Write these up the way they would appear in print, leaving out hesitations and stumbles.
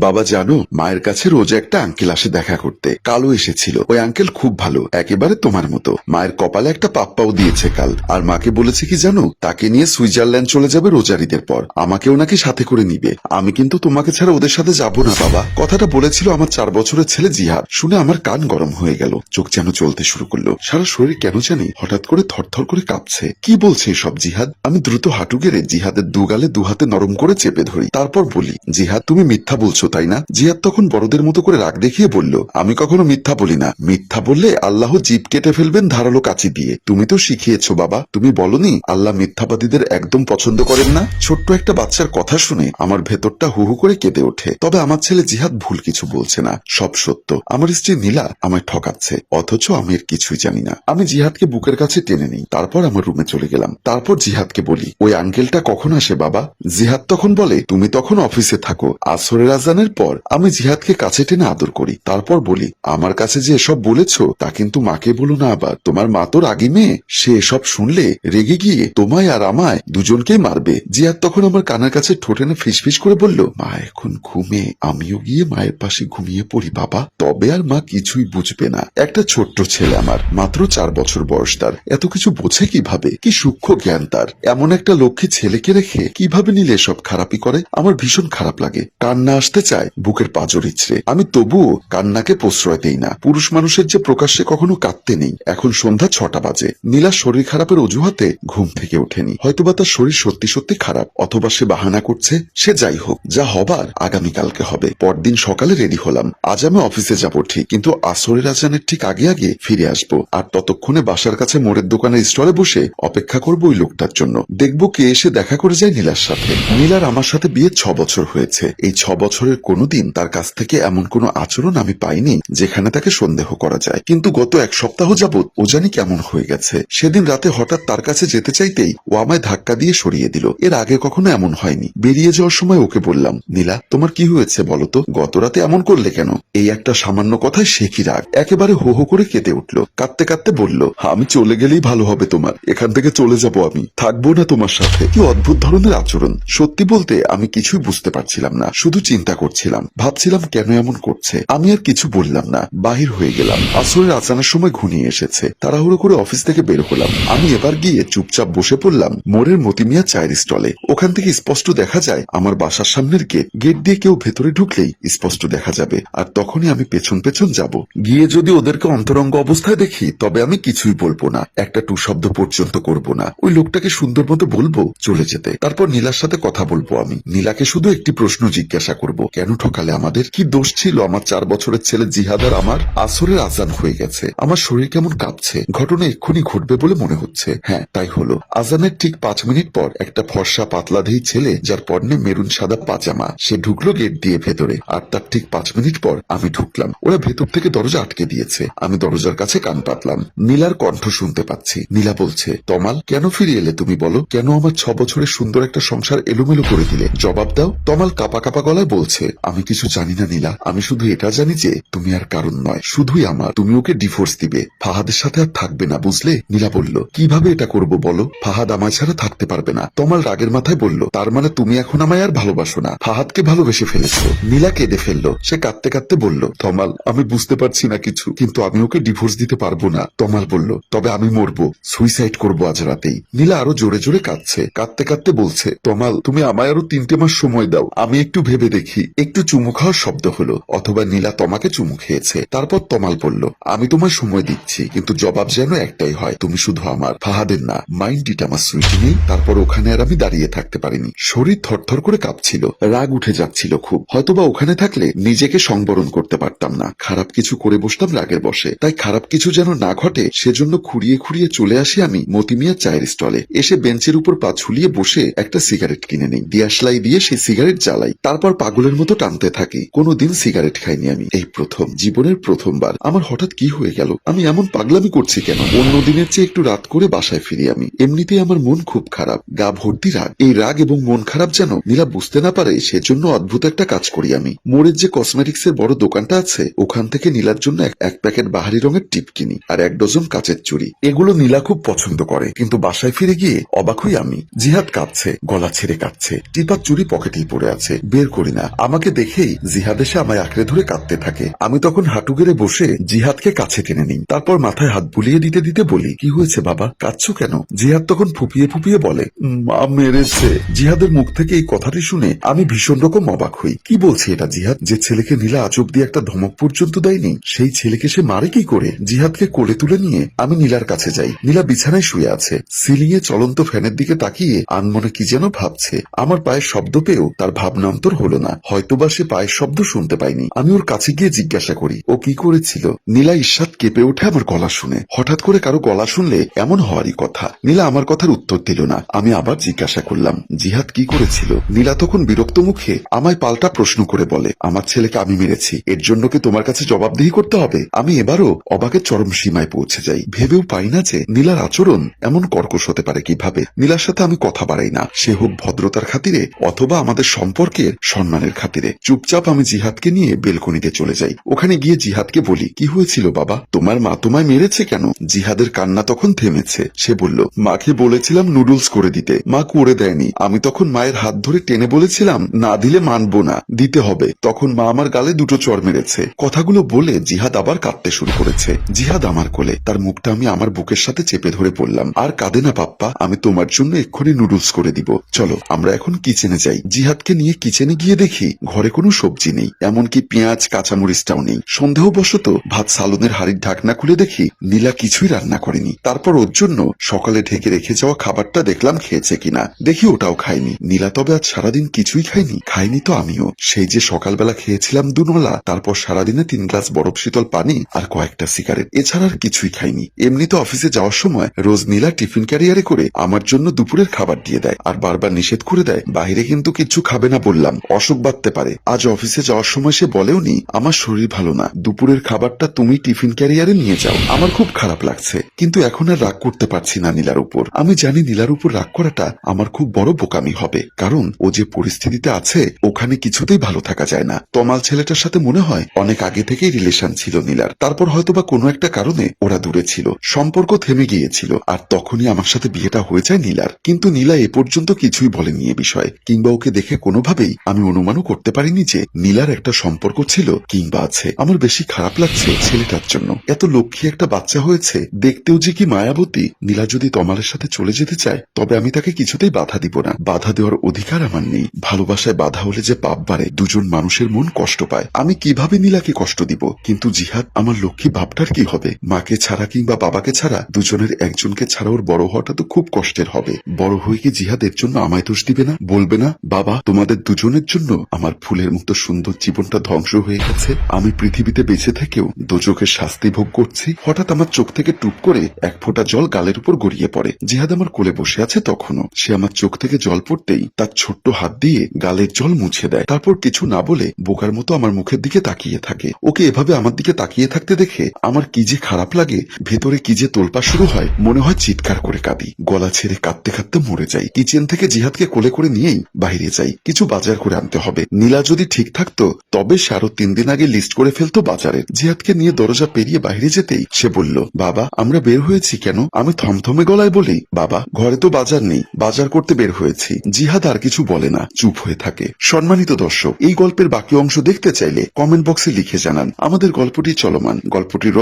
বাবা জানো, মায়ের কাছে রোজ একটা আঙ্কেল আসে দেখা করতে। কালও এসেছিল। ওই আঙ্কেল খুব ভালো, একেবারে তোমার মতো। মায়ের কপালে একটা পাপ্পাও দিয়েছে কাল। আর মাকে বলেছে কি জানো, তাকে নিয়ে সুইজারল্যান্ড চলে যাবে রোজার ঈদের পর। আমাকেও নাকি সাথে করে নিবে। আমি কিন্তু তোমাকে ছাড়া ওদের সাথে যাব না বাবা। কথাটা বলেছিল আমার 4 বছরের ছেলে জিহাদ। শুনে আমার কান গরম হয়ে গেল, চোখ যেন চলতে শুরু করলো। সারা শরীর কেন জানি হঠাৎ করে থরথর করে কাঁপছে। কি বলছে এসব জিহাদ? আমি দ্রুত হাঁটু গেড়ে জিহাদের দুগালে দুহাতে নরম করে চেপে ধরি। তারপর বলি, জিহাদ তুমি মিথ্যা বলছো তাই না? জিহাদ তখন বড়দের মতো করে রাগ দেখিয়ে বলল, আমি কখনো মিথ্যা বলি না। মিথ্যা বললে আল্লাহ জিভ কেটে ফেলবেন ধারালো কাঁচি দিয়ে। তুমি তো শিখিয়েছো বাবা, তুমি বলনি আল্লাহ মিথ্যাবাদীদের একদম পছন্দ করেন না? ছোট্ট একটা বাচ্চার কথা শুনে আমার ভেতরটা হু হু করে কেঁদে ওঠে। তবে আমার ছেলে জিহাদ ভুল কিছু বলছে না, সব সত্য। আমার স্ত্রী নীলা আমায় ঠকাচ্ছে, অথচ আমি এর কিছুই জানি না। আমি জিহাদকে বুকের কাছে টেনে নিই, তারপর আমার রুমে চলে গেলাম। তারপর জিহাদকে বলি, ওই আঙ্কেলটা কখন আসে বাবা? জিহাদ তখন বলে, তুমি তখন অফিসে থাকো, আসরের আজানের পর। আমি জিহাদকে কাছে টেনে আদর করি, তারপর বলি, আমার কাছে যে এসব বলেছো তা কিন্তু মাকে বলো না আবার। তোমার মা তো রাগী মেয়ে, সে এসব শুনলে রেগে গিয়ে তোমায় আর আমায় দুজনকেই মারবে। জিহাদ তখন আমার কানের কাছে ঠোঁটেনে ফিসফিস করে বলল, মা এখন ঘুমে, আমিও গিয়ে মায়ের পাশে ঘুমিয়ে পড়ি বাবা। তবে আর মা কিছুই বুঝবে না। একটা ছোট্ট ছেলে আমার, মাত্র 4 বছর বয়স তার। এত কিছু বোঝে কিভাবে? কি সূক্ষ্ম জ্ঞান তার! এমন একটা লক্ষ্মী ছেলেকে রেখে কিভাবে নিলে এসব খারাপই করে? আমার ভীষণ খারাপ লাগে, কান্না আসতে চায় বুকের পাঁজর ইচড়ে। আমি তবুও কান্নাকে প্রশ্রয় দেই না। পুরুষ মানুষের যে প্রকাশ্যে কখনো কাঁদতে নেই। এখন সন্ধ্যা 6টা বাজে। নীলা শরীর খারাপের অজুহাতে ঘুম থেকে ওঠেনি। হয়তোবা তার শরীর সত্যি সত্যি খারাপ, অথবা সে বাহানা করছে। সে যাই হোক, যা হবার আগামীকালকে হবে। পরদিন সকালে রেডি হলাম। আজ আমি অফিসে যাব ঠিক, কিন্তু আসরের আজানের ঠিক আগে আগে ফিরে আসবো। আর ততক্ষণে বাসার কাছে মোড়ের দোকানের স্টলে বসে অপেক্ষা করবো ওই লোকটার জন্য। দেখবো কে এসে দেখা করে যায় নীলার সাথে। নীলার আমার সাথে বিয়ে 6 বছর হয়েছে। এই 6 বছরের কোনোদিন তার কাছ থেকে এমন কোনো আচরণ আমি পাইনি যেখানে তাকে সন্দেহ করা যায়। কিন্তু গত 1 সপ্তাহ যাবৎ ও জানি কেমন হয়ে গেছে। সেদিন রাতে হঠাৎ তার কাছে যেতে চাইতেই ও আমায় ধাক্কা দিয়ে সরিয়ে দিল। এর আগে কখনো এমন হয়নি। বেরিয়ে যাওয়ার সময় ওকে বললাম, নীলা তোমার কি হয়েছে বলো তো? গত রাতে এমন করলে কেন? এই একটা সামান্য কথায় সে কি রাগ! একেবারে হো হো করে কেঁদে উঠল। কাঁদতে কাঁদতে বলল, আমি চলে গেলেই ভালো হবে তোমার। এখান থেকে চলে যাব, আমি থাকবো না তোমার সাথে। কি অদ্ভুত ধরনের আচরণ! সত্যি বলতে আমি কিছুই বুঝতে পারছিলাম না, শুধু চিন্তা করছিলাম, ভাবছিলাম কেন এমন করছে। আমি আর কিছু বললাম না, বাহির হয়ে গেলাম। আসরের আজানের সময় ঘনিয়ে এসেছে। তাড়াহুড়ো করে অফিস থেকে বের হলাম। আমি এবার গিয়ে চুপচাপ বসে পড়লাম মোড়ের মতিমিয়া চায়ের স্টলে। ওখান থেকে স্পষ্ট দেখা যায় আমার বাসার সামনের গেট। গেট দিয়ে কেউ ভেতরে ঢুকলেই স্পষ্ট দেখা যাবে। আর তখনই আমি পেছন পেছন যাব। গিয়ে যদি ওদেরকে অন্তরঙ্গ অবস্থায় দেখি তবে আমি কিছুই বলবো না, একটা টু শব্দ পর্যন্ত করব না। ওই লোকটাকে সুন্দর মতো বলবো চলে যেতে। তারপর নীলার সাথে কথা বলবো আমি। নীলাকে শুধু একটি প্রশ্ন জিজ্ঞাসা করব, কেন ঠকালে আমাদের? কি দোষ ছিল আমার 4 বছরের ছেলে জিহাদ আর আমার? আসরের আজান হয়ে গেছে। আমার শরীর কেমন কাঁপছে। ঘটনা এক্ষুনি ঘটবে বলে মনে হচ্ছে। হ্যাঁ, তাই হলো। আজানের ঠিক 5 মিনিট পর একটা ফর্সা পাতলাদেহী ছেলে, যার পরনে মেরুন সাদা পাজামা, সে ঢুকলো গেট দিয়ে ভেতরে। আর তার ঠিক 5 মিনিট পর আমি ঢুকলাম। ওরা ভেতর থেকে দরজা আটকে দিয়েছে। আমি দরজার কাছে কান পাতলাম। নীলার কণ্ঠ শুনতে পাচ্ছি। নীলা বলছে, তমাল কেন ফিরে এলে তুমি? বলো, কেন আমার 6 বছরের সুন্দর একটা সংসার এলোমেলো করে দিলে? জবাব দাও। তমাল কাপা কাপা গলায় বলছে, আমি কিছু জানি না নীলা। আমি শুধু এটা জানি যে তুমি আর কারণ নয়, শুধুই আমার। তুমি ওকে ডিভোর্স দিবে, ফাহাদের সাথে আর থাকবে না, বুঝলে? নীলা বলল, কিভাবে এটা করব বলো? ফাহাদ আমায় ছাড়া থাকতে পারবে না। তমাল রাগের মাথায় বলল, তার মানে তুমি এখন আমায় আর ভালোবাসো না, ফাহাদকে ভালোবেসে ফেলেছো। নীলা কেঁদে ফেললো। সে কাঁদতে কাঁদতে বলল, তমাল আমি বুঝতে পারছি না কিছু, কিন্তু আমি ওকে ডিভোর্স দিতে পারবো না। তমাল বলল, তবে আমি মরবো, সুইসাইড করবো আজ রাতেই। নীলা আরো জোরে জোরে কাঁদছে। কাঁদতে কাঁদতে বলছে, তমাল তুমি আমায় আরো 3টে মাস সময় দাও, আমি একটু ভেবে দেখি। একটু চুমু খাওয়ার শব্দ হলো, অথবা নীলা তমাকে চুমু খেয়েছে। তারপর তমাল বলল, আমি তোমায় সময় দিচ্ছি, কিন্তু জবাব যেন একটাই হয়, তুমি শুধু আমার, ফাহাদের না। মাইন্ড ইট আমার সুইটি নেই। তারপর ওখানে আর আমি দাঁড়িয়ে থাকতে পারিনি। শরীর থরথর করে কাঁপছিল, রাগ উঠে যাচ্ছিল খুব। হয়তোবা ওখানে থাকলে নিজেকে সংবরণ করতে পারতাম না। খারাপ কিছু করে বসতাম রাগের বশে। তাই খারাপ কিছু যেন না ঘটে সেজন্য খুঁড়িয়ে খুঁড়িয়ে চলে আসি আমি মতিমিয়া চায়ের স্টলে। এসে বেঞ্চের উপর পা ঝুলিয়ে বসে একটা সিগারেট কিনে নিই। দিয়াশলাই দিয়ে সেই সিগারেট জ্বালাই। তারপর পাগলের মতো টানতে থাকি। কোনোদিন সিগারেট খাইনি আমি, এই প্রথম, জীবনের প্রথমবার। আমার হঠাৎ কি হয়ে গেল? আমি এমন পাগলামি করছি কেন? অন্য দিনের চেয়ে একটু রাত করে বাসায় ফিরি আমি। এমনিতেই আমার মন খুব খারাপ, গা ভর্তি রাগ। এই রাগ এবং মন খারাপ যেন নীলা বুঝতে না পারে, সেজন্য অদ্ভুত একটা কাজ করি আমি। মোড়ের যে কসমেটিক্স এর বড় দোকানটা আছে, ওখান থেকে নীলার জন্য এক প্যাকেট বাহারি রঙের টিপ কিনি আর 1 ডজন কাচের চুড়ি। এগুলো নীলা খুব পছন্দ করে। কিন্তু বাসায় ফিরে গিয়ে অবাক হই আমি। জিহাদ কাঁদছে, গলা ছেড়ে কাঁদছে। টিপার চুড়ি পকেটেই পড়ে আছে, বের করি না। আমি আমাকে দেখেই জিহাদ এসে আমায় আঁকড়ে ধরে কাঁদতে থাকে। আমি তখন হাঁটু গেড়ে বসে জিহাদকে কাছে টেনে নিই। তারপর মাথায় হাত বুলিয়ে দিতে দিতে বলি, কি হয়েছে বাবা, কাঁদছো কেন? জিহাদ তখন ফুপিয়ে ফুপিয়ে বলে, মা মেরেছে। জিহাদের মুখ থেকে এই কথাটি শুনে আমি ভীষণ রকম অবাক হই। কি বলছি এটা জিহাদ? যে ছেলেকে নীলা আজ অব্দি একটা ধমক পর্যন্ত দেয়নি, সেই ছেলেকে সে মারে কি করে? জিহাদকে কোলে তুলে নিয়ে আমি নীলার কাছে যাই। নীলা বিছানায় শুয়ে আছে, সিলিং এ চলন্ত ফ্যানের দিকে তাকিয়ে আনমনে কি যেন ভাবছে। আমার পায়ের শব্দ পেয়েও তার ভাবনা অন্তর হলো না, হয়তোবা সে পায়ের শব্দ শুনতে পায়নি। আমি ওর কাছে গিয়ে জিজ্ঞাসা করি, ও কি করেছিল? নীলা ঈর্ষাদ কেঁপে ওঠে আমার গলা শুনে। হঠাৎ করে কারো গলা শুনলে এমন হওয়ারই কথা। নীলা আমার কথার উত্তর দিল না। আমি আবার জিজ্ঞাসা করলাম, জিহাদ কি করেছিল? নীলা তখন বিরক্ত মুখে আমায় পাল্টা প্রশ্ন করে বলে, আমার ছেলেকে আমি মেরেছি, এর জন্য কি তোমার কাছে জবাবদিহি করতে হবে? আমি এবারও অবাকের চরম সীমায় পৌঁছে যাই। ভেবেও পাই না যে নীলার আচরণ এমন কর্কশ হতে পারে কিভাবে। নীলার সাথে আমি কথা বাড়াই না, সে হোক ভদ্রতার খাতিরে অথবা আমাদের সম্পর্কের সম্মানের খাতিরে। চুপচাপ আমি জিহাদকে নিয়ে বেলকনিতে চলে যাই। ওখানে গিয়ে জিহাদকে বলি, কি হয়েছিল বাবা, তোমার মা তোমায় মেরেছে কেন? জিহাদের কান্না তখন থেমেছে। সে বলল, মাকে বলেছিলাম নুডলস করে দিতে, মা করে দেয়নি। আমি তখন মায়ের হাত ধরে টেনে বলেছিলাম, না দিলে মানবো না, দিতে হবে। তখন মা আমার গালে দুটো চড় মেরেছে। কথাগুলো বলে জিহাদ আবার কাঁদতে শুরু করেছে। জিহাদ আমার কোলে, তার মুখটা আমি আমার বুকের সাথে চেপে ধরে পড়লাম, আর কাঁদে না পাপ্পা, আমি তোমার জন্য এক্ষুনি নুডলস করে দিব, চলো আমরা এখন কিচেনে যাই। জিহাদকে নিয়ে কিচেনে গিয়ে দেখি ঘরে কোনো সবজি নেই, এমনকি পেঁয়াজ কাঁচামরিচটাও নেই। সন্দেহবশত ভাত সালনের হাড়ির ঢাকনা খুলে দেখি নীলা কিছুই রান্না করেনি। তারপর ওর জন্য সকালে ঢেকে রেখে যাওয়া খাবারটা দেখলাম খেয়েছে কিনা, দেখি ওটাও খায়নি। নীলা তবে আজ সারাদিন কিছুই খায়নি তো আমিও। সেই যে সকালবেলা খেয়েছিলাম দুনলা, তারপর সারাদিনে 3 গ্লাস বরফ শীতল পানি আর কয়েকটা সিগারেট, এছাড়া আর কিছুই খাইনি। এমনিতে অফিসে যাওয়ার সময় রোজ নীলা টিফিন ক্যারিয়ারে করে আমার জন্য দুপুরের খাবার দিয়ে দেয়, আর বারবার নিষেধ করে দেয়, বাইরে কিন্তু কিচ্ছু খাবে না, বললাম অসুখ বাঁধতে পারে। আজ অফিসে যাওয়ার সময় সে বলেওনি, আমার শরীর ভালো না, দুপুরের খাবারটা তুমি টিফিন ক্যারিয়ারে নিয়ে যাও। আমার খুব খারাপ লাগছে, কিন্তু এখন আর রাগ করতে পারছি না নীলার উপর। আমি জানি নীলার উপর রাগ করাটা আমার খুব বড় বোকামি হবে, কারণ ও যে পরিস্থিতিতে আছে ওখানে কিছুতেই ভালো থাকা যায় না। তমাল ছেলেটার সাথে মনে হয় অনেক আগে থেকেই রিলেশন ছিল নীলার, তারপর হয়তোবা কোনো একটা কারণে ওরা দূরে ছিল, সম্পর্ক থেমে গিয়েছিল, আর তখনই আমার সাথে বিয়েটা হয়ে যায় নীলার। কিন্তু নীলা এ পর্যন্ত কিছুই বলেনি এ বিষয়ে, কিংবা ওকে দেখে কোনোভাবেই আমি অনুমানও করতে পারিনি যে নীলার একটা সম্পর্ক ছিল কিংবা আছে। আমার বেশি খারাপ লাগছে ছেলেটার জন্য, এত লক্ষ্মী একটা বাচ্চা হয়েছে, দেখতেও যে কি মায়াবতী। নীলা যদি তমালের সাথে চলে যেতে চায় তবে আমি তাকে কিছুতেই বাধা দিব না, বাধা দেওয়ার অধিকার আমার নেই। ভালোবাসায় বাধা হলে যে পাপ বাড়ে, দুজন মানুষের মন কষ্ট পায়, আমি কিভাবে নীলাকে কষ্ট দিব? কিন্তু জিহাদ আমার লক্ষ্মী বাপটার কি হবে? মাকে ছাড়া কিংবা বাবাকে ছাড়া দুজনের একজনকে ছাড়া ওর বড় হওয়াটা তো খুব কষ্টের হবে। বড় হয়ে কি জিহাদ এর জন্য আমায় দোষ দিবে না, বলবে না, বাবা তোমাদের দুজনের জন্য আমার ফুলের মতো সুন্দর জীবনটা ধ্বংস হয়ে গেছে, আমি পৃথিবীতে বেঁচে থেকেও দোজখের শাস্তি ভোগ করছি। হঠাৎ আমার চোখ থেকে টুপ করে এক ফোঁটা জল গালের উপর গড়িয়ে পড়ে। জিহাদ আমার কোলে বসে আছে তখনও, সে আমার চোখ থেকে জল পড়তেই তার ছোট্ট হাত দিয়ে গালের জল মুছে দেয়, তারপর কিছু না বলে বোকার মতো আমার মুখের দিকে তাকিয়ে থাকে। ওকে এভাবে আমার দিকে তাকিয়ে থাকতে দেখে আমার কি যে খারাপ লাগে, ভেতরে কি যে তোলপা শুরু হয়, মনে হয় চিৎকার করে কাঁদি, গলা ছেড়ে কাঁদতে কাঁদতে মরে যাই। কিচেন থেকে জিহাদকে কোলে করে নিয়েই বাইরে যাই, কিছু বাজার করে আনতে হবে। নীলা যদি ঠিক থাকতো তবে সে আরো 3 দিন আগে লিস্ট করে ফেলতো বাজারের। জিহাদকে নিয়ে দরজা পেরিয়ে বাইরে যেতেই সে বলল, বাবা আমরা বের হয়েছি কেন? আমি থমথমে গলায় বলি, বাবা ঘরে তো বাজার নেই, বাজার করতে বের হয়েছি। জিহাদ আর কিছু বলে না, চুপ হয়ে থাকে। সম্মানিত দর্শক, এই গল্পের বাকি অংশ দেখতে চাইলে কমেন্ট বক্সে লিখে জানান। আমাদের গল্পটি চলমান, গল্পটির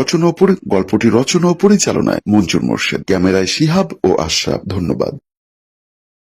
রচনা ও পরিচালনায় মঞ্জুর মোর্শেদ, ক্যামেরায় শিহাব ও আশরাফ। ধন্যবাদ।